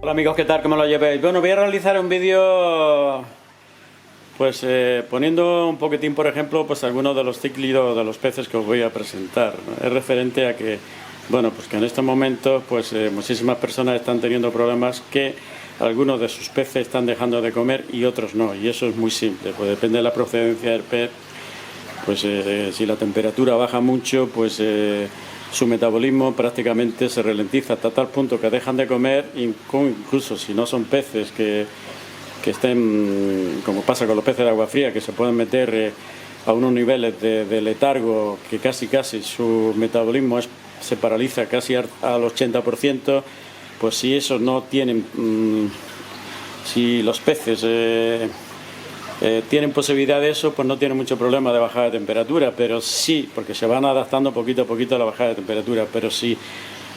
Hola amigos, ¿qué tal? ¿Cómo lo llevéis? Bueno, voy a realizar un vídeo pues poniendo un poquitín, por ejemplo, pues algunos de los cíclidos de los peces que os voy a presentar, ¿no? Es referente a que, bueno, pues que en estos momentos pues muchísimas personas están teniendo problemas que algunos de sus peces están dejando de comer y otros no, y eso es muy simple, pues depende de la procedencia del pez. Pues si la temperatura baja mucho, pues su metabolismo prácticamente se ralentiza hasta tal punto que dejan de comer, incluso si no son peces que estén, como pasa con los peces de agua fría, que se pueden meter a unos niveles de letargo que casi su metabolismo se paraliza casi al 80%, pues si esos no tienen, si los peces tienen posibilidad de eso, pues no tienen mucho problema de bajada de temperatura, pero sí, porque se van adaptando poquito a poquito a la bajada de temperatura, pero si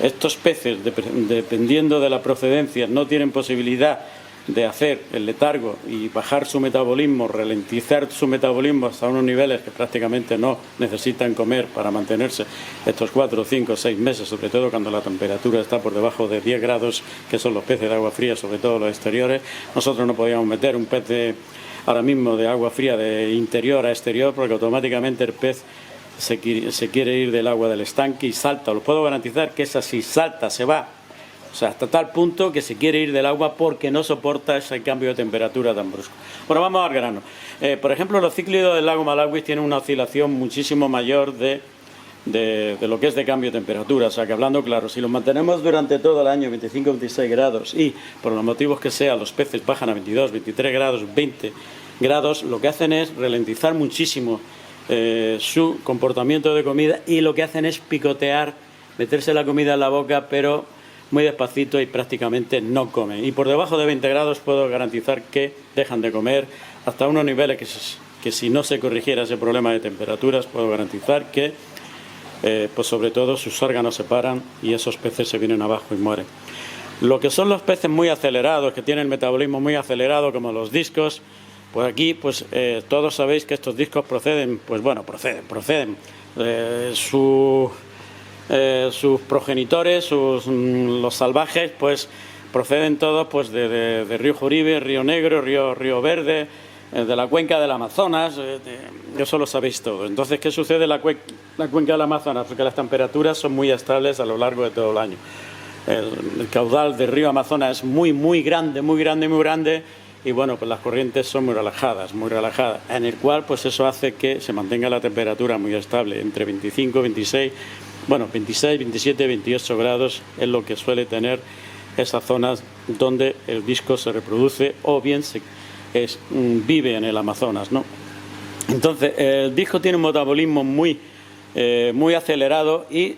estos peces, dependiendo de la procedencia, no tienen posibilidad de hacer el letargo y bajar su metabolismo, ralentizar su metabolismo hasta unos niveles que prácticamente no necesitan comer para mantenerse estos 4, 5, 6 meses, sobre todo cuando la temperatura está por debajo de 10 grados, que son los peces de agua fría, sobre todo los exteriores. Nosotros no podíamos meter un pez ahora mismo de agua fría de interior a exterior, porque automáticamente el pez se quiere ir del agua del estanque y salta. Os puedo garantizar que esa si salta, se va. O sea, hasta tal punto que se quiere ir del agua porque no soporta ese cambio de temperatura tan brusco. Bueno, vamos al grano. Por ejemplo, los cíclidos del lago Malawi tienen una oscilación muchísimo mayor de lo que es de cambio de temperatura. O sea, que hablando claro, si los mantenemos durante todo el año 25-26 grados y por los motivos que sea los peces bajan a 22, 23 grados, 20 grados, lo que hacen es ralentizar muchísimo su comportamiento de comida, y lo que hacen es picotear, meterse la comida en la boca, pero muy despacito, y prácticamente no comen. Y por debajo de 20 grados puedo garantizar que dejan de comer hasta unos niveles que si no se corrigiera ese problema de temperaturas, puedo garantizar que pues sobre todo sus órganos se paran y esos peces se vienen abajo y mueren. Lo que son los peces muy acelerados, que tienen el metabolismo muy acelerado, como los discos, pues aquí pues todos sabéis que estos discos proceden, pues bueno, proceden sus progenitores, los salvajes, pues proceden todos pues de Río Juribe, Río Negro, Río Verde, de la cuenca del Amazonas, eso lo sabéis todo. Entonces, ¿qué sucede en la cuenca del Amazonas? Porque las temperaturas son muy estables a lo largo de todo el año. El caudal del río Amazonas es muy grande, y bueno, pues las corrientes son muy relajadas, en el cual pues eso hace que se mantenga la temperatura muy estable, entre 25, 26, bueno, 26, 27, 28 grados es lo que suele tener esas zonas donde el disco se reproduce o bien vive en el Amazonas, ¿no? Entonces, el disco tiene un metabolismo muy acelerado y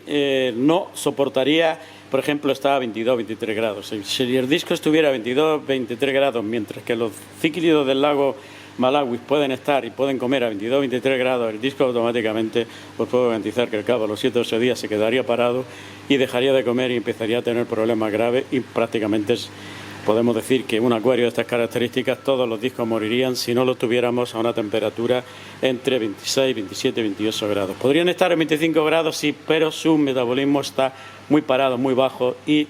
no soportaría, por ejemplo, está a 22, 23 grados. Si el disco estuviera a 22, 23 grados, mientras que los cíclidos del lago Malawi pueden estar y pueden comer a 22, 23 grados, el disco automáticamente, os puedo garantizar que al cabo de los 7 o 8 días se quedaría parado y dejaría de comer y empezaría a tener problemas graves, y prácticamente podemos decir que un acuario de estas características, todos los discos morirían si no los tuviéramos a una temperatura entre 26, 27, 28 grados. Podrían estar a 25 grados, sí, pero su metabolismo está muy parado, muy bajo, y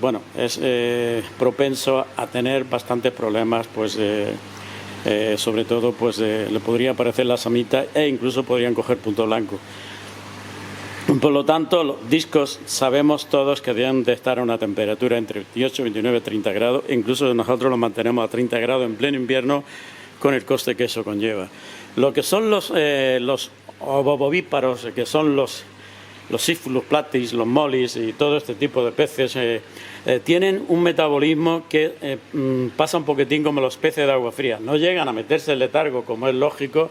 bueno, es propenso a tener bastantes problemas, pues sobre todo pues le podría aparecer la samita e incluso podrían coger punto blanco. Por lo tanto, los discos sabemos todos que deben de estar a una temperatura entre 28, 29, 30 grados. Incluso nosotros los mantenemos a 30 grados en pleno invierno, con el coste que eso conlleva. Lo que son los ovovíparos, que son los Siphyllus platis, los mollies y todo este tipo de peces, tienen un metabolismo que pasa un poquitín como los peces de agua fría. No llegan a meterse en letargo, como es lógico,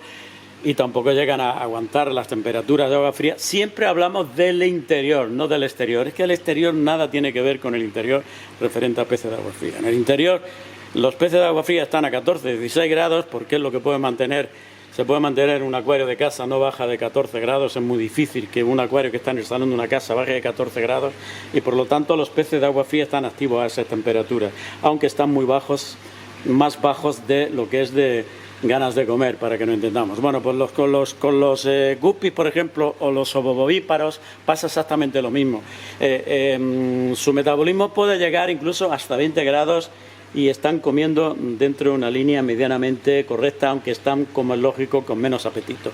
y tampoco llegan a aguantar las temperaturas de agua fría. Siempre hablamos del interior, no del exterior. Es que el exterior nada tiene que ver con el interior referente a peces de agua fría. En el interior, los peces de agua fría están a 14, 16 grados, porque es lo que puede mantener. Se puede mantener un acuario de casa, no baja de 14 grados. Es muy difícil que un acuario que está en el salón de una casa baje de 14 grados, y por lo tanto los peces de agua fría están activos a esas temperaturas, aunque están muy bajos, más bajos de lo que es de ganas de comer, para que no entendamos. Bueno, pues con los guppies, por ejemplo, o los ovovivíparos pasa exactamente lo mismo. Su metabolismo puede llegar incluso hasta 20 grados y están comiendo dentro de una línea medianamente correcta, aunque están, como es lógico, con menos apetito.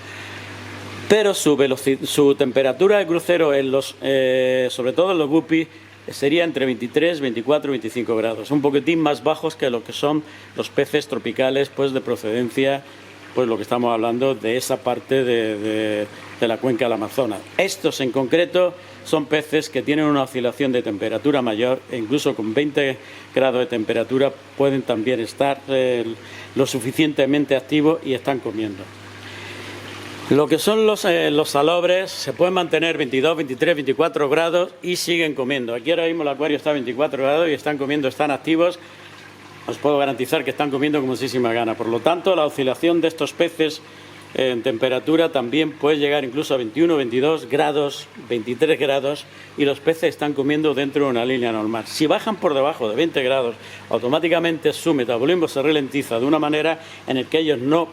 Pero su temperatura de crucero, sobre todo en los guppies, sería entre 23, 24 y 25 grados, un poquitín más bajos que lo que son los peces tropicales, pues de procedencia, pues lo que estamos hablando de esa parte de la cuenca del Amazonas. Estos en concreto son peces que tienen una oscilación de temperatura mayor e incluso con 20 grados de temperatura pueden también estar lo suficientemente activos y están comiendo. Lo que son los salobres se pueden mantener 22, 23, 24 grados y siguen comiendo. Aquí ahora mismo el acuario está a 24 grados y están comiendo, están activos. Os puedo garantizar que están comiendo con muchísima gana. Por lo tanto, la oscilación de estos peces en temperatura también puede llegar incluso a 21, 22 grados, 23 grados y los peces están comiendo dentro de una línea normal. Si bajan por debajo de 20 grados, automáticamente su metabolismo se ralentiza de una manera en la que ellos no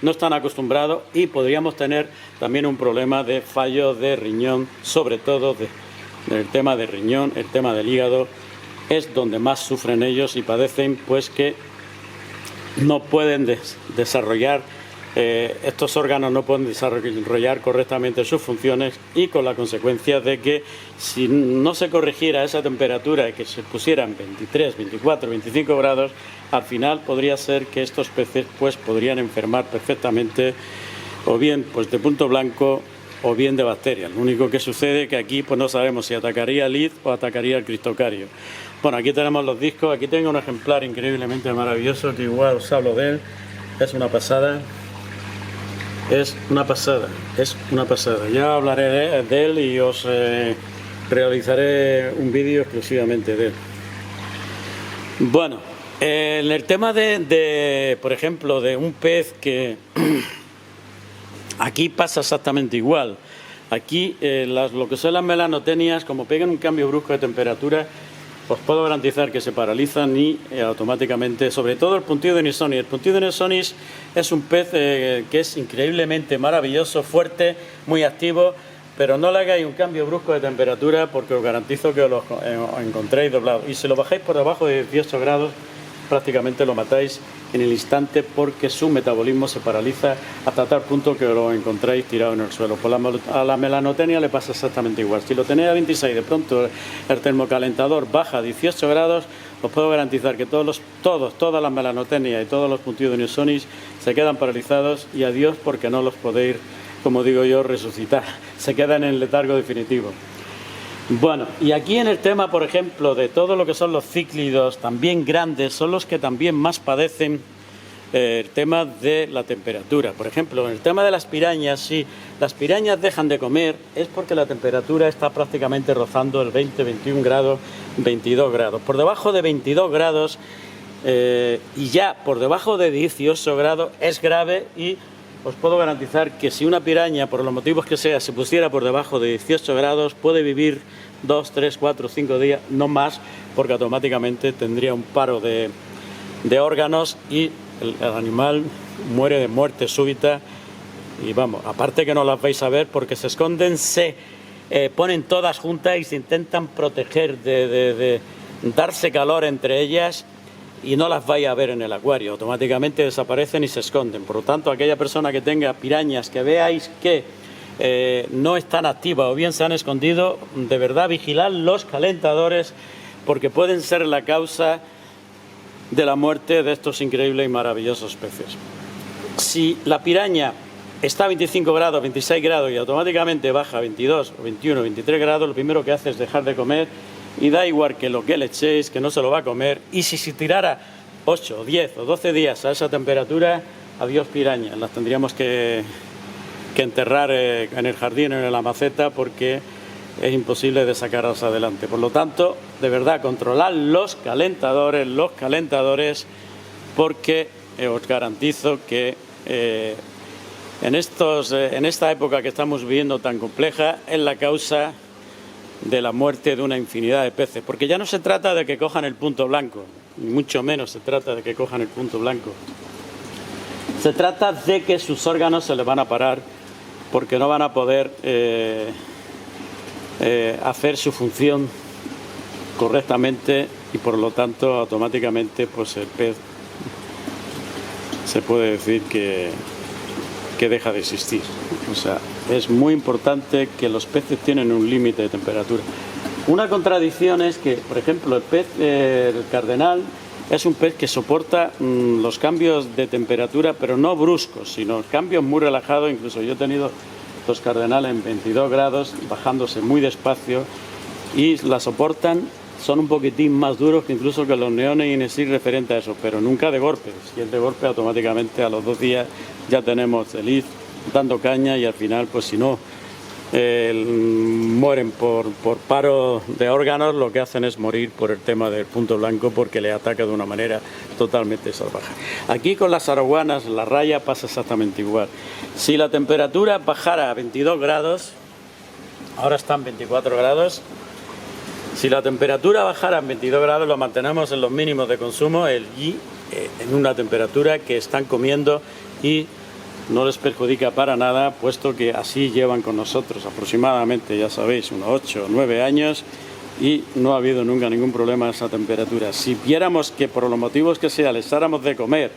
están acostumbrados y podríamos tener también un problema de fallo de riñón, sobre todo del tema de riñón, el tema del hígado, es donde más sufren ellos y padecen, pues que no pueden desarrollar estos órganos no pueden desarrollar correctamente sus funciones y con la consecuencia de que si no se corrigiera esa temperatura y que se pusieran 23, 24, 25 grados, al final podría ser que estos peces pues podrían enfermar perfectamente o bien pues de punto blanco o bien de bacterias. Lo único que sucede es que aquí pues no sabemos si atacaría el lead o atacaría el cristocario. Bueno, aquí tenemos los discos, aquí tengo un ejemplar increíblemente maravilloso que igual os hablo de él, es una pasada. Es una pasada, es una pasada. Ya hablaré de él y os realizaré un vídeo exclusivamente de él. Bueno, en el tema por ejemplo, de un pez que aquí pasa exactamente igual. Aquí lo que son las melanotenias, como pegan un cambio brusco de temperatura, os puedo garantizar que se paralizan y automáticamente, sobre todo el puntillo de Nisonis. El puntillo de Nisonis es un pez que es increíblemente maravilloso, fuerte, muy activo, pero no le hagáis un cambio brusco de temperatura porque os garantizo que os encontréis doblado. Y si lo bajáis por debajo de 18 grados, prácticamente lo matáis en el instante porque su metabolismo se paraliza hasta tal punto que lo encontráis tirado en el suelo. A la melanotenia le pasa exactamente igual. Si lo tenéis a 26, de pronto el termocalentador baja a 18 grados, os puedo garantizar que todas las melanotenias y todos los puntillos de Nisonis se quedan paralizados y adiós porque no los podéis, como digo yo, resucitar. Se quedan en el letargo definitivo. Bueno, y aquí en el tema, por ejemplo, de todo lo que son los cíclidos, también grandes, son los que también más padecen el tema de la temperatura. Por ejemplo, en el tema de las pirañas, si las pirañas dejan de comer, es porque la temperatura está prácticamente rozando el 20, 21 grados, 22 grados. Por debajo de 22 grados y ya por debajo de 18 grados es grave y os puedo garantizar que si una piraña, por los motivos que sea, se pusiera por debajo de 18 grados, puede vivir 2, 3, 4, 5 días, no más, porque automáticamente tendría un paro de órganos y el animal muere de muerte súbita. Y vamos, aparte que no las vais a ver porque se esconden, se ponen todas juntas y se intentan proteger de darse calor entre ellas. Y no las vais a ver en el acuario, automáticamente desaparecen y se esconden. Por lo tanto, aquella persona que tenga pirañas que veáis que no están activas o bien se han escondido, de verdad vigilad los calentadores porque pueden ser la causa de la muerte de estos increíbles y maravillosos peces. Si la piraña está a 25 grados, 26 grados y automáticamente baja a 22, 21, 23 grados, lo primero que hace es dejar de comer. Y da igual que lo que le echéis, que no se lo va a comer. Y si se tirara 8, 10 o 12 días a esa temperatura, adiós pirañas. Las tendríamos que enterrar en el jardín, en la maceta, porque es imposible de sacarlas adelante. Por lo tanto, de verdad, controlad los calentadores, porque os garantizo que en esta época que estamos viviendo tan compleja, es la causa de la muerte de una infinidad de peces, porque ya no se trata de que cojan el punto blanco, ni mucho menos se trata de que cojan el punto blanco. Se trata de que sus órganos se les van a parar porque no van a poder hacer su función correctamente y por lo tanto automáticamente pues el pez se puede decir que deja de existir. O sea, es muy importante que los peces tienen un límite de temperatura. Una contradicción es que, por ejemplo, el pez el cardenal es un pez que soporta los cambios de temperatura, pero no bruscos, sino cambios muy relajados. Incluso yo he tenido los cardenales en 22 grados, bajándose muy despacio, y la soportan. Son un poquitín más duros que incluso que los neones y inesí referente a eso, pero nunca de golpe. Si es de golpe, automáticamente a los 2 días ya tenemos el iz dando caña y al final, pues si no mueren por paro de órganos, lo que hacen es morir por el tema del punto blanco porque le ataca de una manera totalmente salvaje. Aquí con las araguanas la raya pasa exactamente igual. Si la temperatura bajara a 22 grados, ahora están 24 grados, si la temperatura bajara a 22 grados, lo mantenemos en los mínimos de consumo, en una temperatura que están comiendo y no les perjudica para nada, puesto que así llevan con nosotros aproximadamente, ya sabéis, unos 8 o 9 años y no ha habido nunca ningún problema a esa temperatura. Si viéramos que por los motivos que sea les dáramos de comer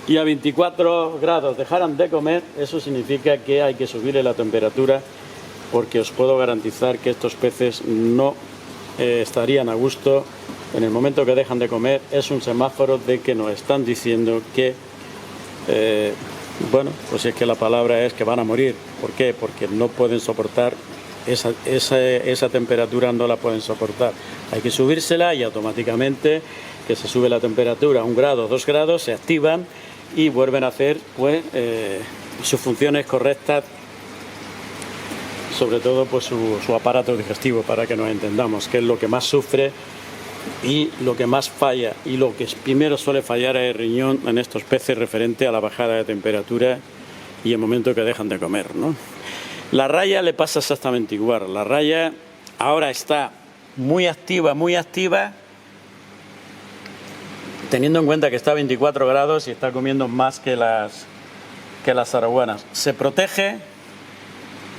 y a 24 grados dejaran de comer, eso significa que hay que subirle la temperatura, porque os puedo garantizar que estos peces no estarían a gusto. En el momento que dejan de comer es un semáforo de que nos están diciendo que bueno, pues es que la palabra es que van a morir. ¿Por qué? Porque no pueden soportar esa temperatura, no la pueden soportar. Hay que subírsela y automáticamente que se sube la temperatura 1 grado, 2 grados, se activan y vuelven a hacer pues sus funciones correctas, sobre todo pues su aparato digestivo, para que nos entendamos, que es lo que más sufre y lo que más falla, y lo que primero suele fallar es el riñón en estos peces referente a la bajada de temperatura y el momento que dejan de comer, ¿no? La raya le pasa exactamente igual. La raya ahora está muy activa, teniendo en cuenta que está a 24 grados y está comiendo más que las araguanas. Se protege,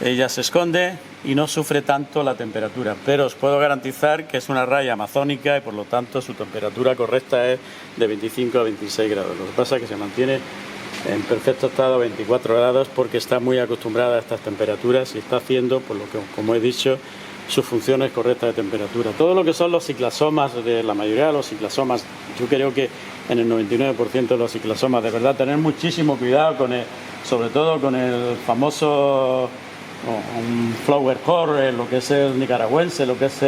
ella se esconde y no sufre tanto la temperatura, pero os puedo garantizar que es una raya amazónica y por lo tanto su temperatura correcta es de 25 a 26 grados. Lo que pasa es que se mantiene en perfecto estado a 24 grados porque está muy acostumbrada a estas temperaturas y está haciendo, por lo que, como he dicho, sus funciones correctas de temperatura. Todo lo que son los ciclasomas, de la mayoría de los ciclasomas, yo creo que en el 99% de los ciclasomas, de verdad, tener muchísimo cuidado con sobre todo con el famoso un flower core, lo que es el nicaragüense, lo que es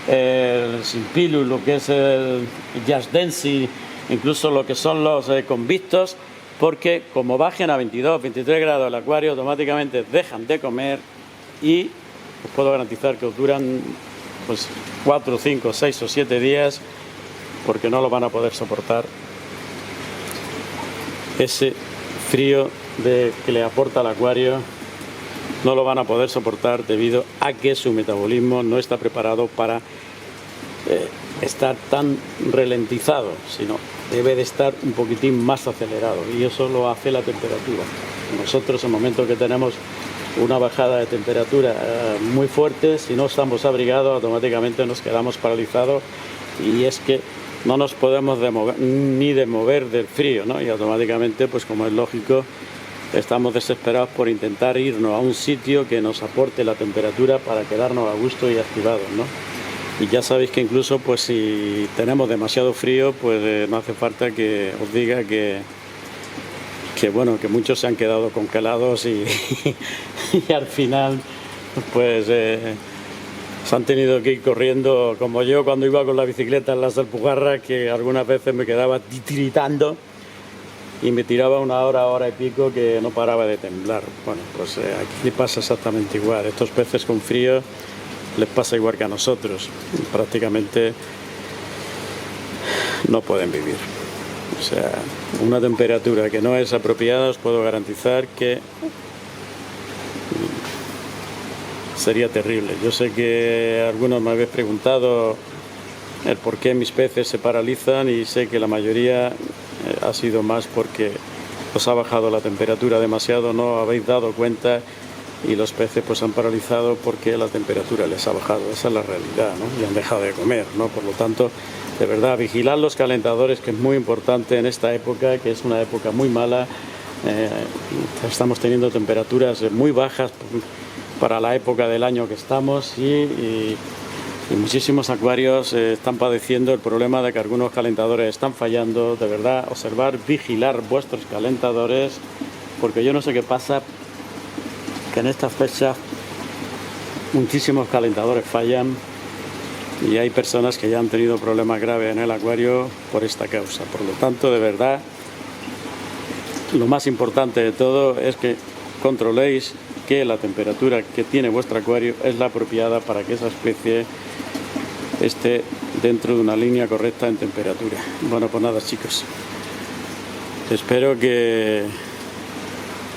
el simpilus, lo que es el jasdensi, incluso lo que son los convictos, porque como bajen a 22, 23 grados el acuario, automáticamente dejan de comer y os puedo garantizar que os duran pues 4, 5, 6 o 7 días, porque no lo van a poder soportar ese frío que le aporta el acuario. No lo van a poder soportar debido a que su metabolismo no está preparado para estar tan ralentizado, sino debe de estar un poquitín más acelerado, y eso lo hace la temperatura. Nosotros, en el momento que tenemos una bajada de temperatura muy fuerte, si no estamos abrigados, automáticamente nos quedamos paralizados, y es que no nos podemos ni mover del frío, ¿no? Y automáticamente, pues como es lógico, estamos desesperados por intentar irnos a un sitio que nos aporte la temperatura para quedarnos a gusto y activados, ¿no? Y ya sabéis que incluso pues si tenemos demasiado frío, pues no hace falta que os diga que bueno, que muchos se han quedado congelados y al final pues se han tenido que ir corriendo, como yo cuando iba con la bicicleta en las Alpujarras, que algunas veces me quedaba titiritando y me tiraba 1 hora, 1 hora y pico, que no paraba de temblar. Bueno, pues aquí pasa exactamente igual. Estos peces con frío les pasa igual que a nosotros. Prácticamente no pueden vivir. O sea, una temperatura que no es apropiada, os puedo garantizar que sería terrible. Yo sé que algunos me habéis preguntado el por qué mis peces se paralizan, y sé que la mayoría ha sido más porque os ha bajado la temperatura demasiado, no os habéis dado cuenta y los peces pues han paralizado porque la temperatura les ha bajado. Esa es la realidad, ¿no? Y han dejado de comer, ¿no? Por lo tanto, de verdad, vigilar los calentadores, que es muy importante en esta época, que es una época muy mala. Estamos teniendo temperaturas muy bajas para la época del año que estamos y muchísimos acuarios están padeciendo el problema de que algunos calentadores están fallando. De verdad, observar, vigilar vuestros calentadores, porque yo no sé qué pasa, que en estas fechas muchísimos calentadores fallan y hay personas que ya han tenido problemas graves en el acuario por esta causa. Por lo tanto, de verdad, lo más importante de todo es que controléis que la temperatura que tiene vuestro acuario es la apropiada para que esa especie esté dentro de una línea correcta en temperatura. Bueno, pues nada, chicos, espero que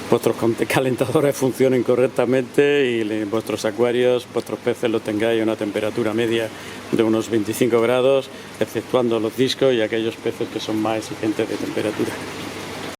vuestros calentadores funcionen correctamente y vuestros acuarios, vuestros peces los tengáis a una temperatura media de unos 25 grados, exceptuando los discos y aquellos peces que son más exigentes de temperatura.